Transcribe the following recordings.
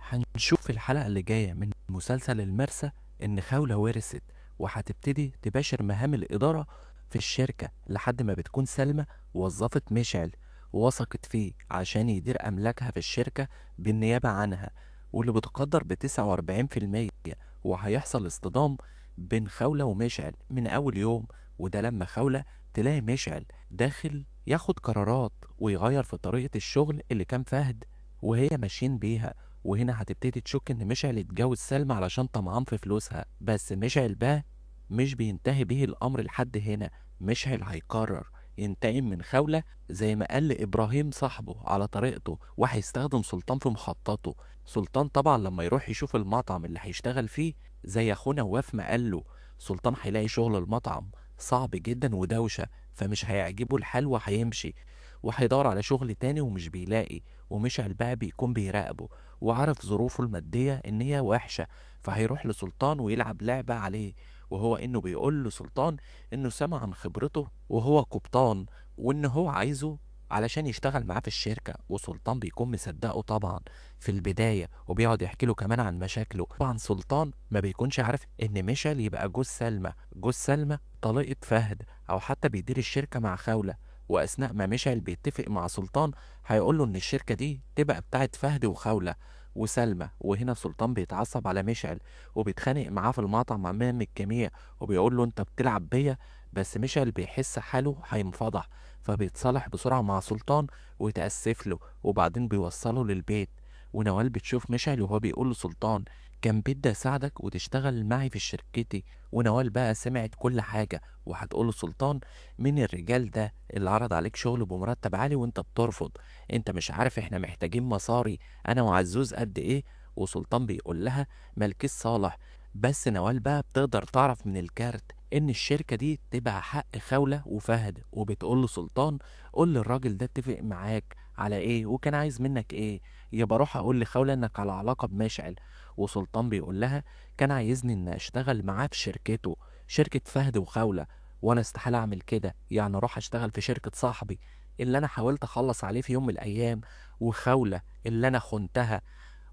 هنشوف في الحلقة اللي جاية من مسلسل المرسى إن خولة ورثت وهتبتدي تباشر مهام الإدارة في الشركة لحد ما بتكون سلمى وظفت مشعل ووثقت فيه عشان يدير أملاكها في الشركة بالنيابة عنها، واللي بتقدر ب49%. وهيحصل اصطدام بين خولة ومشعل من أول يوم، وده لما خولة تلاقي مشعل داخل ياخد قرارات ويغير في طريقة الشغل اللي كان فهد وهي ماشيين بيها. وهنا هتبتدي تشك ان مشعل اتجوز سلمى علشان طمعان في فلوسها، بس مشعل بقى مش بينتهي به الامر لحد هنا. مشعل هيقرر ينتقم من خولة زي ما قال لإبراهيم صاحبه على طريقته، وهيستخدم سلطان في مخططه. سلطان طبعا لما يروح يشوف المطعم اللي هيشتغل فيه زي اخونا نواف ما قال له، سلطان هيلاقي شغل المطعم صعب جدا ودوشة، فمش هيعجبه الحال وهيمشي وهيدور على شغل تاني ومش بيلاقي. ومشعل بقى بيكون بيراقبه وعرف ظروفه المادية إن هي وحشة، فهيروح لسلطان ويلعب لعبة عليه، وهو إنه بيقول لسلطان إنه سمع عن خبرته وهو قبطان، وإن هو عايزه علشان يشتغل معاه في الشركة. وسلطان بيكون مصدقه طبعا في البداية، وبيقعد يحكي له كمان عن مشاكله. طبعا سلطان ما بيكونش عارف إن مشعل يبقى جوز سلمى، جوز سلمى طليقة فهد، أو حتى بيدير الشركة مع خولة. وأثناء ما مشعل بيتفق مع سلطان هيقول له ان الشركه دي تبقى بتاعت فهد وخوله وسلمى. وهنا سلطان بيتعصب على مشعل وبيتخانق معاه في المطعم امام الجميع، وبيقول له انت بتلعب بيا. بس مشعل بيحس حاله هينفضح، فبيتصالح بسرعه مع سلطان ويتاسف له، وبعدين بيوصله للبيت. ونوال بتشوف مشعل وهو بيقول لسلطان كان بدي اساعدك وتشتغل معي في شركتي. ونوال بقى سمعت كل حاجه، وهتقول لسلطان مين الرجال ده اللي عرض عليك شغل بمرتب عالي وانت بترفض؟ انت مش عارف احنا محتاجين مصاري انا وعزوز قد ايه؟ وسلطان بيقول لها ملكيش صالح. بس نوال بقى بتقدر تعرف من الكارت ان الشركة دي تبقى حق خولة وفهد، وبتقول له سلطان قول للراجل ده اتفق معاك على ايه وكان عايز منك ايه، يبقى روح اقول لخولة انك على علاقة بمشعل. وسلطان بيقول لها كان عايزني ان اشتغل معاه في شركته، شركة فهد وخولة، وانا استحالة اعمل كده، يعني اروح اشتغل في شركة صاحبي اللي انا حاولت اخلص عليه في يوم من الايام، وخولة اللي انا خنتها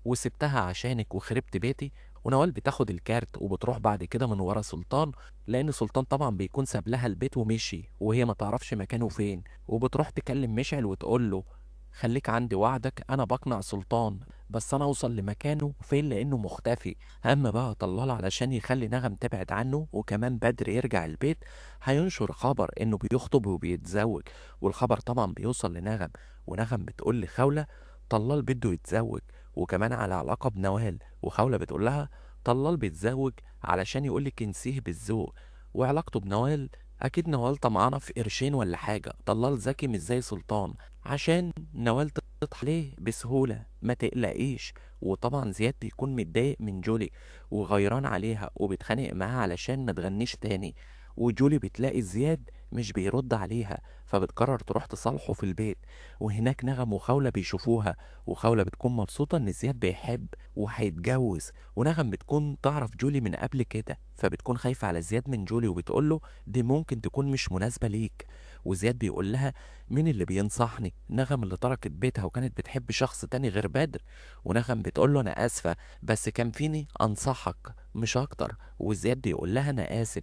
وسبتها عشانك وخربت بيتي. ونوال بتاخد الكارت وبتروح بعد كده من ورا سلطان، لان سلطان طبعا بيكون ساب لها البيت ومشي وهي ما تعرفش مكانه فين. وبتروح تكلم مشعل وتقول له خليك عندي، وعدك انا بقنع سلطان، بس انا اوصل لمكانه فين لانه مختفي. اما بقى طلال علشان يخلي نغم تبعد عنه وكمان بدر يرجع البيت، هينشر خبر انه بيخطب وبيتزوج. والخبر طبعا بيوصل لنغم، ونغم بتقول لخولة طلال بده يتزوج وكمان على علاقة بنوال. وخولة بتقول لها طلال بيتزوج علشان يقولك انسيه بالذوق، وعلاقته بنوال اكيد نوال طمعانة في قرشين ولا حاجة. طلال ذكي مش زي سلطان عشان نوال تضحك عليه بسهولة، ما تقلقيش. وطبعا زياد بيكون متضايق من جولي وغيران عليها وبيتخانق معاها علشان ما تغنيش تاني. وجولي بتلاقي زياد مش بيرد عليها، فبتقرر تروح تصالحه في البيت. وهناك نغم وخولة بيشوفوها، وخولة بتكون مبسوطة ان زياد بيحب وهيتجوز. ونغم بتكون تعرف جولي من قبل كده، فبتكون خايفة على زياد من جولي وبتقوله دي ممكن تكون مش مناسبة ليك. وزياد بيقول لها مين اللي بينصحني؟ نغم اللي تركت بيتها وكانت بتحب شخص تاني غير بدر. ونغم بتقول له انا اسفة بس كان فيني انصحك مش اكتر. وزياد بيقول لها انا اسف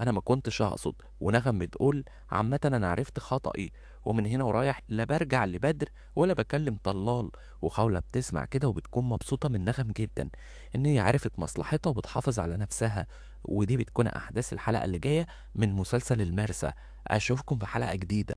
انا ما كنتش اقصد. ونغم بتقول عامة انا عرفت خطأي، ومن هنا ورايح لا برجع لبدر ولا بكلم طلال. وخولة بتسمع كده وبتكون مبسوطة من نغم جدا ان هي عرفت مصلحتها وبتحافظ على نفسها. ودي بتكون احداث الحلقة اللي جاية من مسلسل المرسى. اشوفكم في حلقة جديدة.